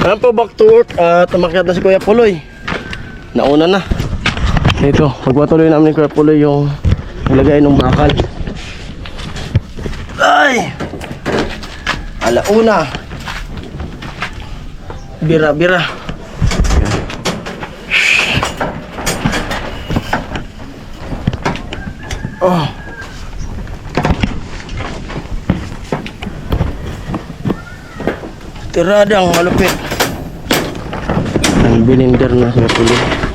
Ayan po, back to work at umakyat na si Kuya Puloy. Nauna na. Ito, magpatuloy namin ni Kuya Puloy yung nilagay ng bakal. Ay! Alauna. Bira-bira. Oh. Tiradang malupit. Ang bilinder na Kuya Puloy.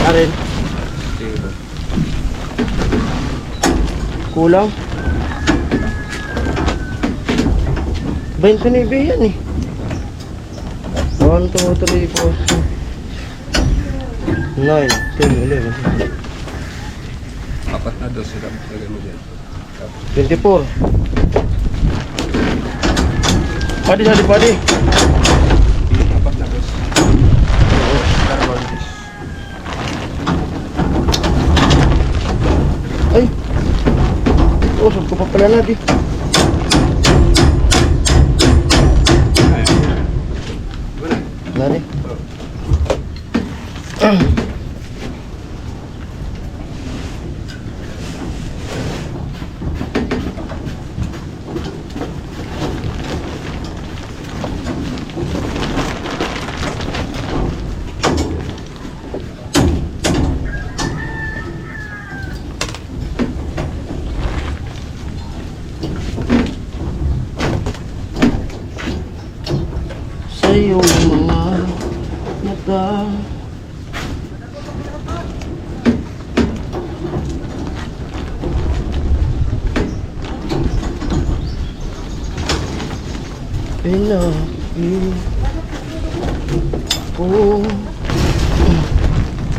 Arin. Kulang. 29 yan eh. 1, 2, 3, 4, 9, 10, 11. Apat na dos sila lagay mo dyan. 24. Padi. Apat na dos. Ay. Usap ko pa pala natin. Nani? Sa iyong mga mata pinakit ko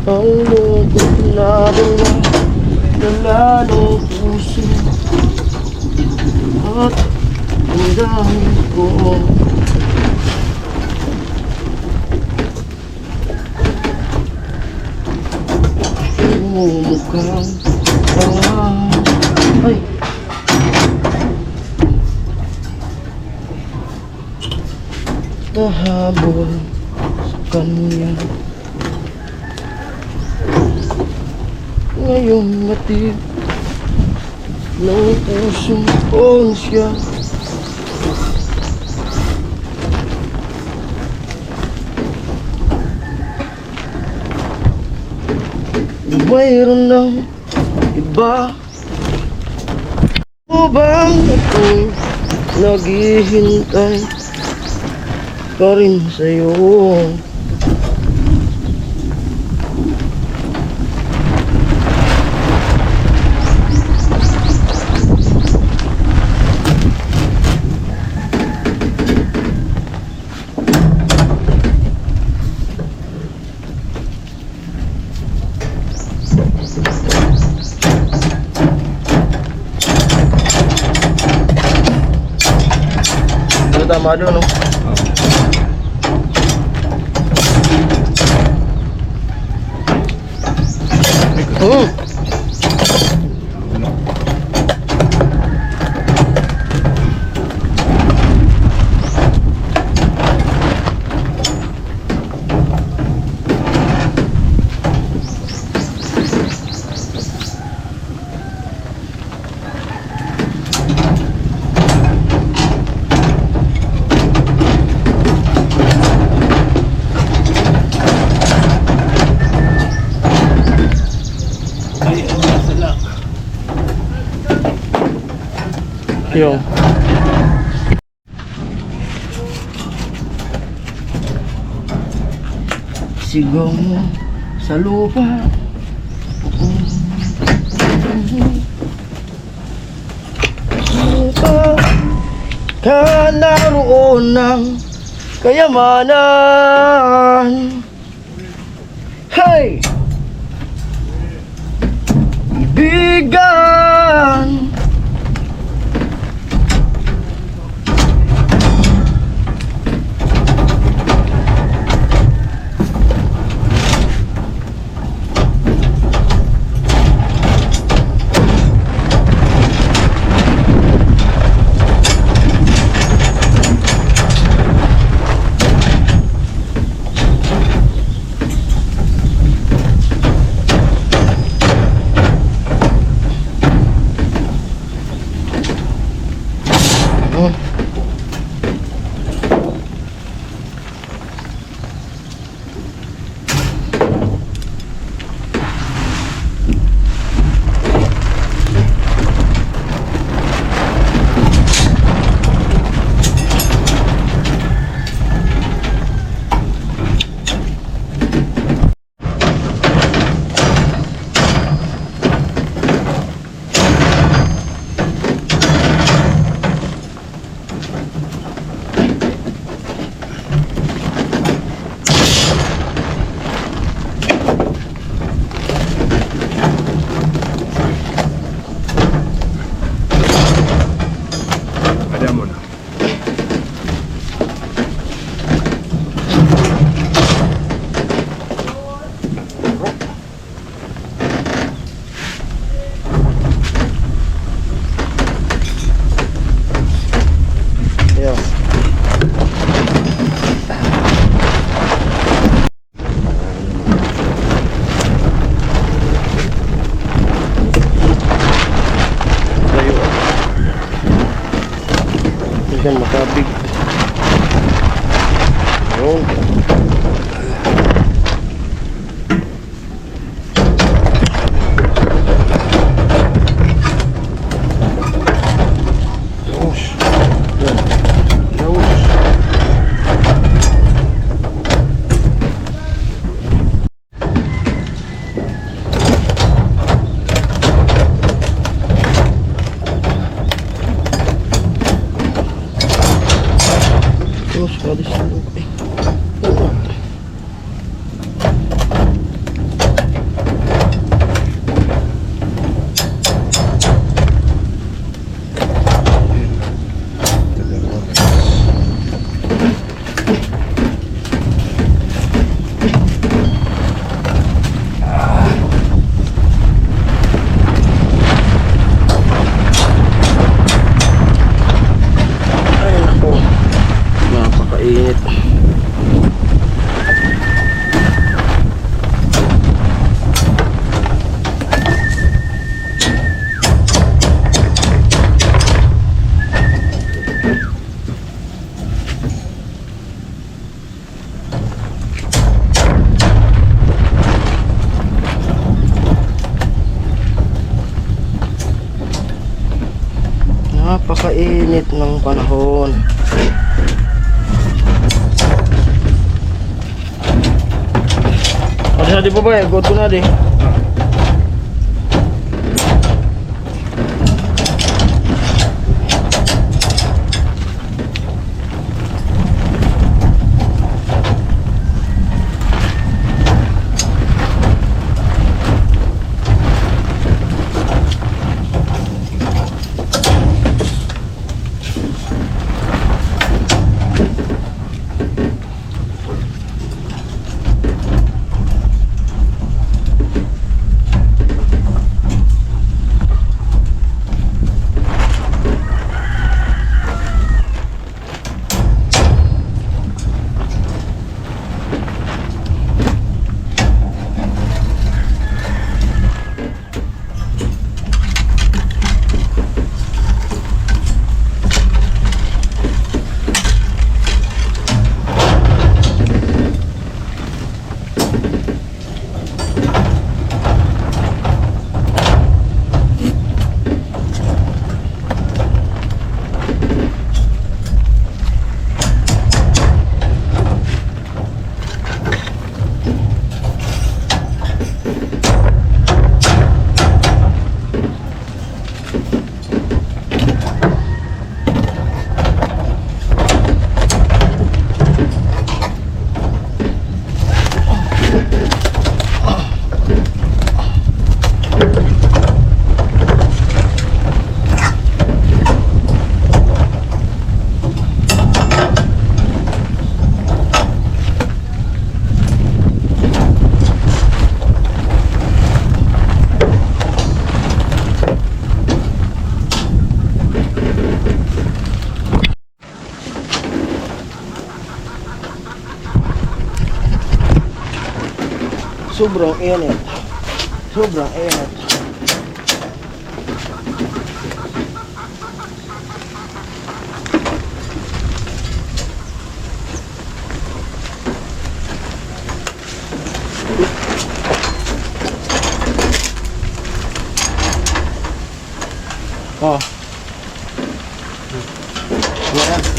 ang lungkot na dala ng puso at ang dami ko. Mukhang ay nahabol sa kanya ngayong matib ng pusong kong siya. Mayroon ng iba o bang ako'y naghihintay pa rin sa'yo? tama doon, no? Yung sigaw mo sa lupa. Lupa ka naroon ng kayamanan. Hey! Ibigan. Ada mo na. Yeah. Yan makabig. Yun. Yos. Yan. Yos. Terus kalau di sini, napakainit. Napakainit ng panahon. Ada di pa ba? Go to na di. Sobrang init. Sobrang init. Oh. Yan.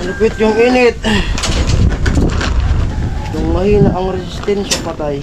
Malupit yung init. Yung mahina ang resistensya patay.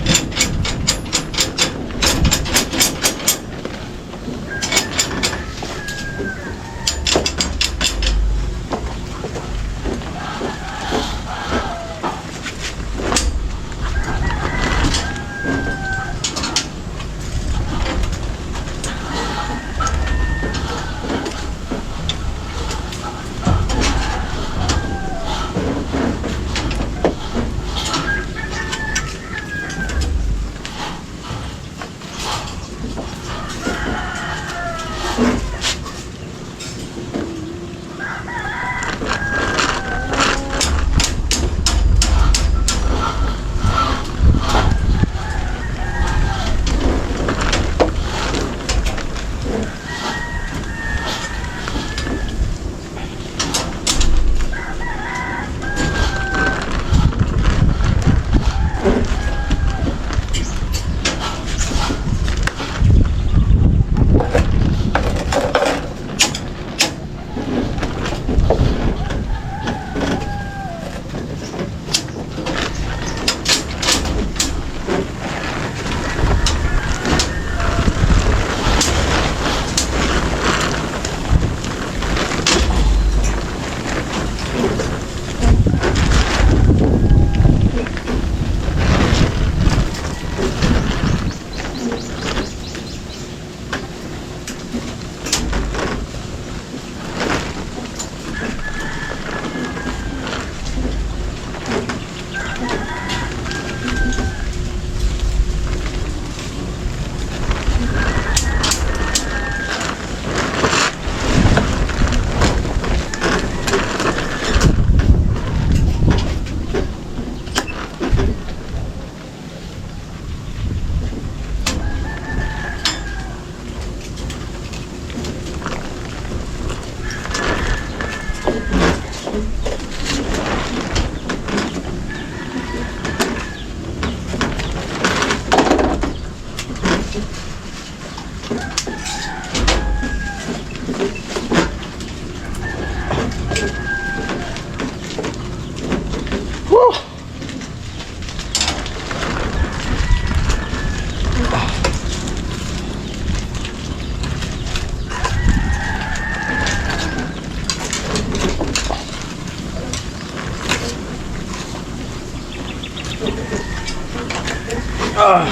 Ah.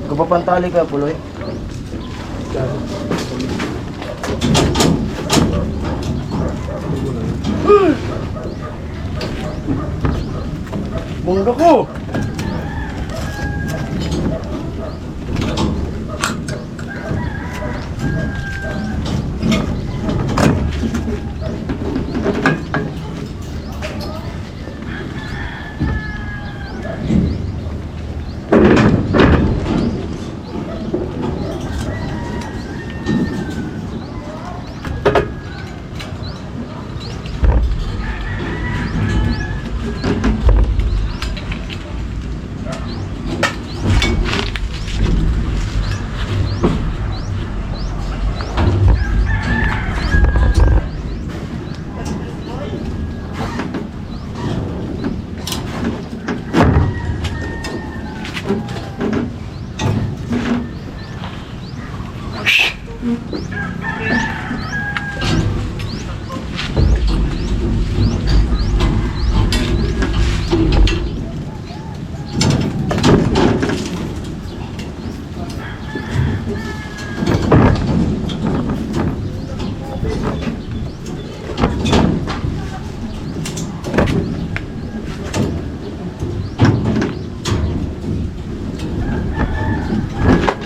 Kapapantali ka, Puloy. Bungga ko!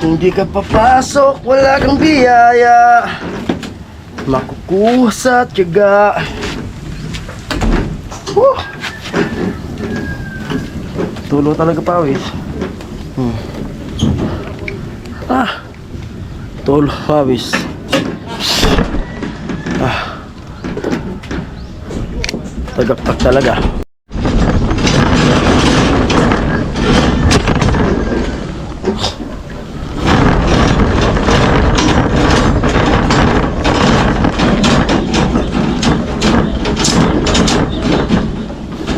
Hindi ka papasok, wala kang biyaya. Makukuha sa tiyaga. Tulo talaga pawis. Tulo pawis. Tagaktak talaga.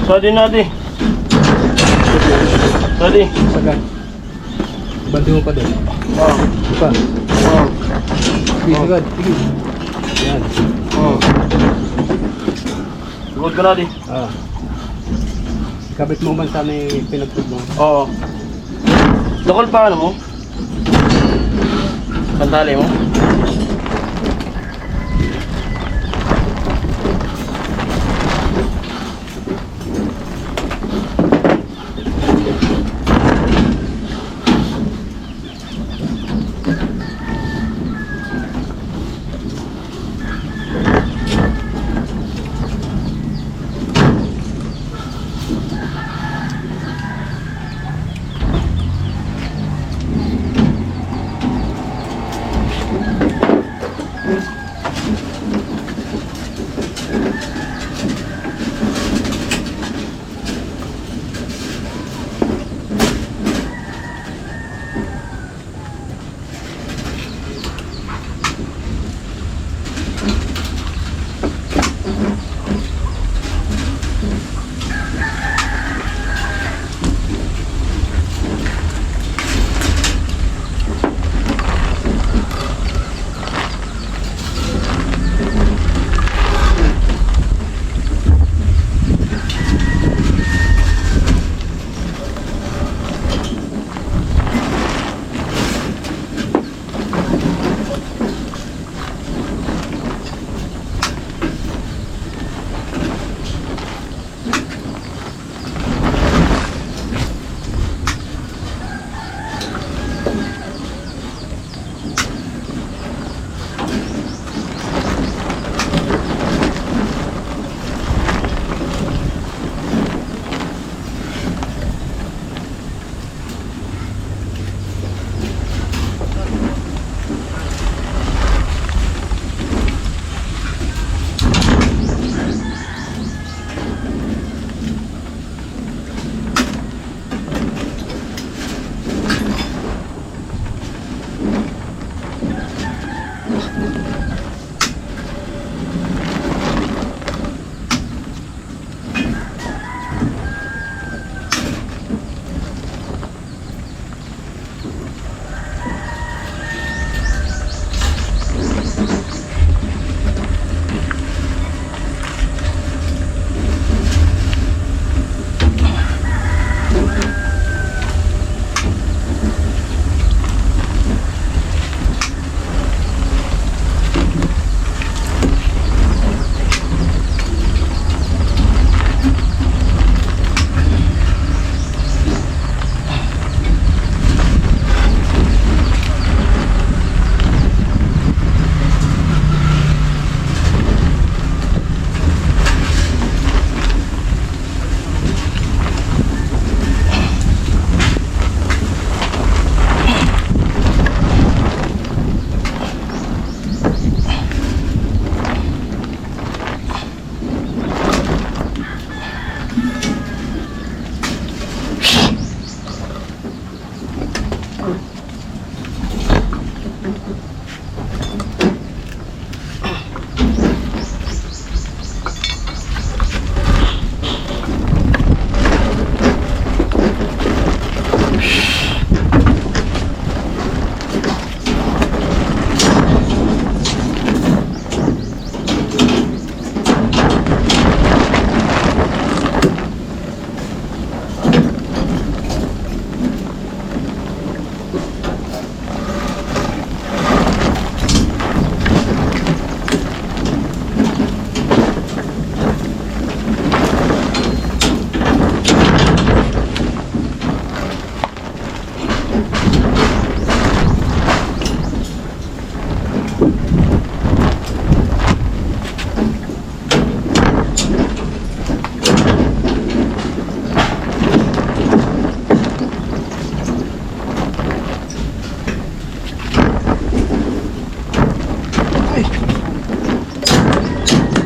Tadi nadi. Tadi. Sagad. Banti mo pa doon. Oh. Pa. Oh. Sige, sagad. Sige. Yan. Oh. Sugod ka nadi. Kabit mo man sana yung pinagtug mo. Oo. Dokol pa ano mo? Pantali mo?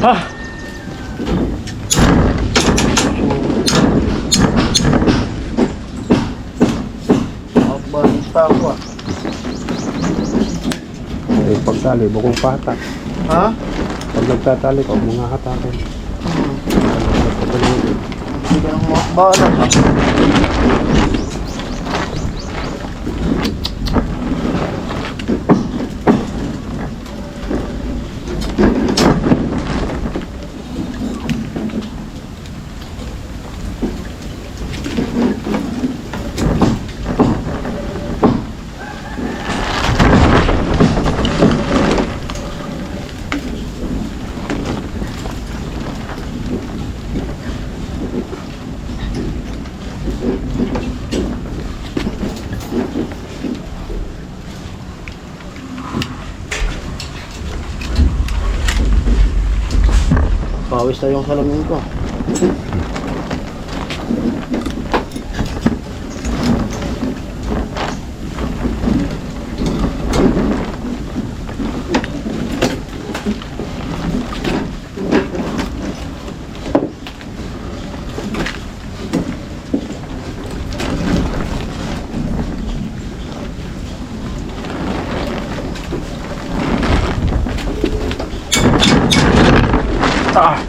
Ha? Balita ako ah. Eh, pagtali, bukong pata. Ha? Pag nagtatali ka, mga hatakin. Hindi ka nang makabala ha? Pawis na yung salamin ko. Ah!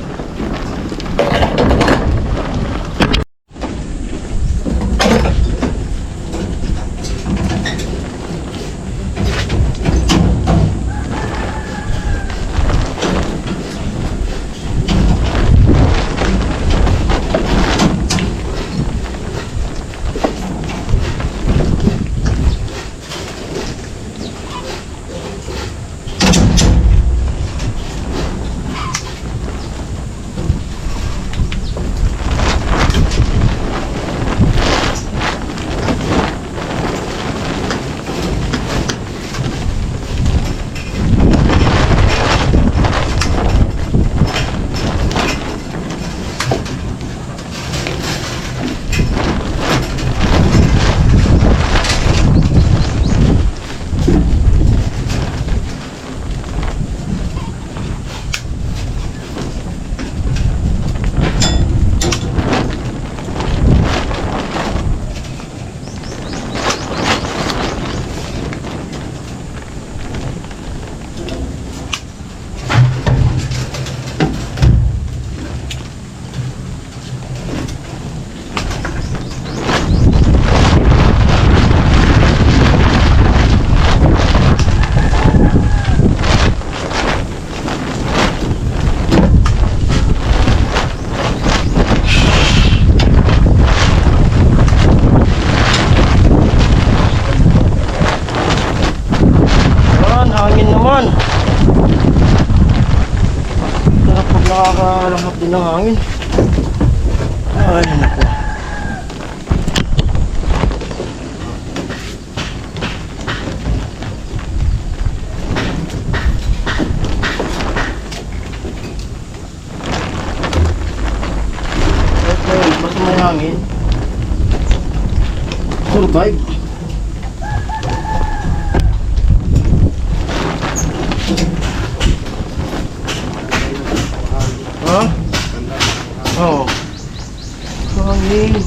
Naman. Sarap pag nakakalamap din ng hangin. Ay, naku. Okay, basta may hangin. Survive. Ha? Oo. Hangin.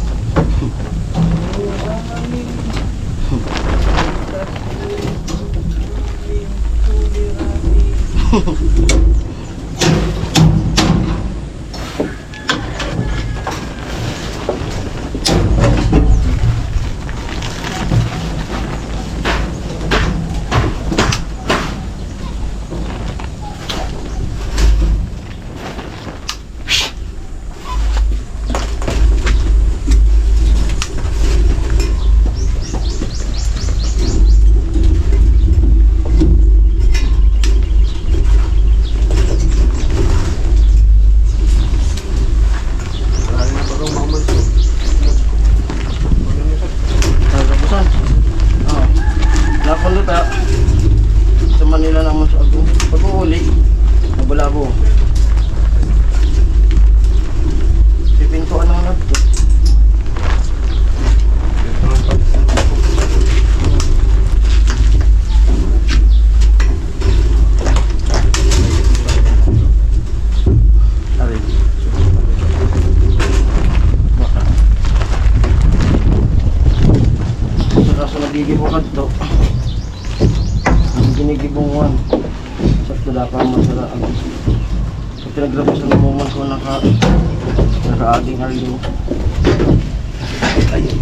gigibukan to. Ang ginigibungan. Sa tula ka masaraan. Sa pinagrapos ng moment ko naka-ating harino. Ayun.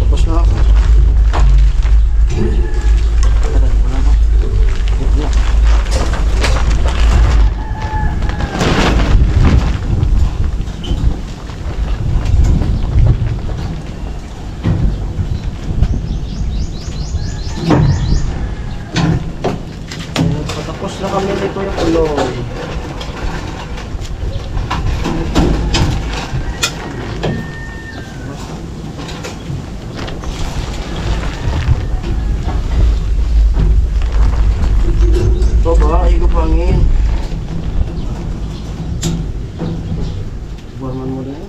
Tapos na ako. Patapos na kami nito yung tuloy. Babae ko pangin. Buwan mo rin.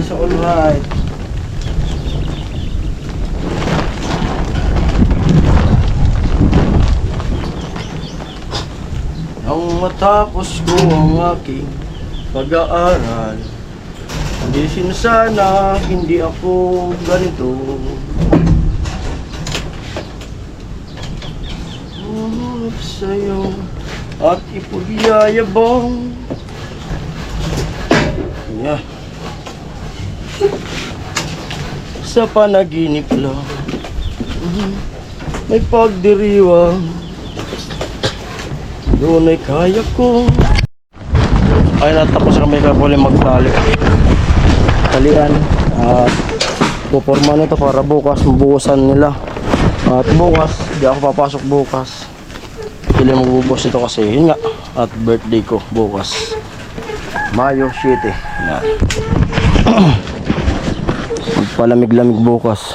So alright. Nang matapos ko ang aking pag-aaral, hindi sinasana, hindi ako ganito. Sa'yo at ipagyayabang. Yeah. Sa panaginip lang may pagdiriwang, doon ay kaya ko. Ayun at tapos kami kapuli magtali. Talian at puporma nito para bukas mabuhusan nila. At bukas, di ako papasok bukas. Hindi magbubuhos ito kasi yun nga. At birthday ko bukas. Mayo 7. Yan. Magpalamig-lamig bukas.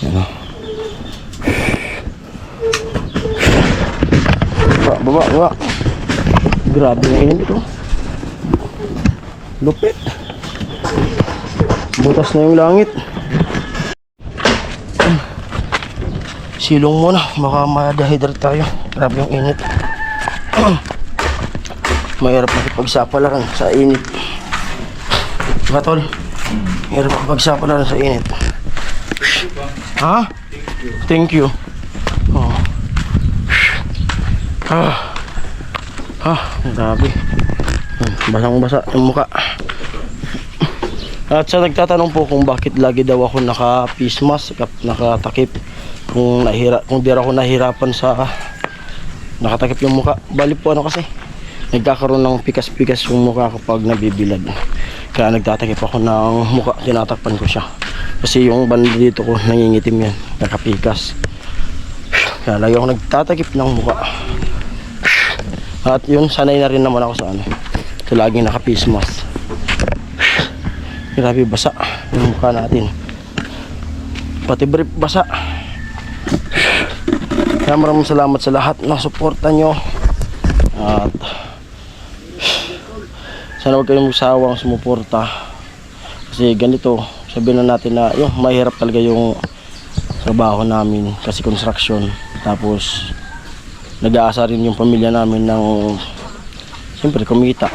Yan. Baba. Grabe na init ito. Lupit. Butas na yung langit. Silong muna, baka ma-dehydrate tayo. Grabe yung init. Mahirap makipagsapalaran sa init. Diba tol? Mahirap makipagsapalaran sa init. Ha? Thank you. Oh. Grabe. Basang-basa yung muka. At sa nagtatanong po kung bakit lagi daw ako naka-face mask, nakatakip, kung di ako nahirapan sa nakatakip yung muka. Bali po ano kasi, nagkakaroon ng pikas-pikas yung muka kapag nabibilad. Kaya nagtatakip ako ng muka, tinatakpan ko siya. Kasi yung banda dito ko nangingitim yan, nakapikas. Kaya lagi ako nagtatakip ng muka. At yun, sanay na rin naman ako sa ano, sa laging naka-face mask. Grabe basa yung mukha natin. Pati brief basa. Kaya maraming salamat sa lahat ng suporta nyo. At sana huwag kayong magsawang sumuporta. Kasi ganito, sabihin na natin na yung mahirap talaga yung trabaho namin. Kasi construction. Tapos nag-aasa rin yung pamilya namin ng siyempre kumita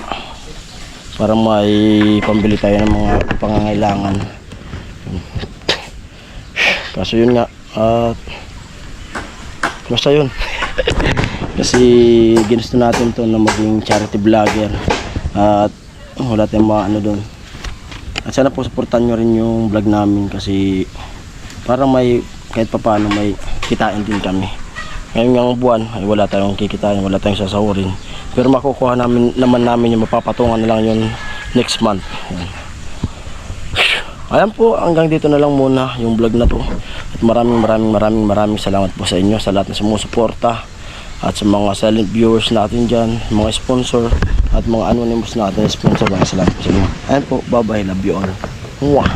para may pambili tayo ng mga pangangailangan. Kaso yun nga, basta yun. Kasi ginusto natin to na maging charity vlogger at wala tayong mga ano doon. At sana po supportan nyo rin yung vlog namin kasi para may kahit pa paano may kitain din kami. Ngayon ng buwan ay wala tayong kikitain, wala tayong sasahurin. Pero makukuha naman namin yung mapapatungan na lang yun next month. Ayan po, hanggang dito na lang muna yung vlog na to. At maraming salamat po sa inyo, sa lahat na sumusuporta. At sa mga silent viewers natin dyan, mga sponsor at mga anonymous natin sponsor. Salamat po sa inyo. Ayan po, bye bye, love you all. Mwah!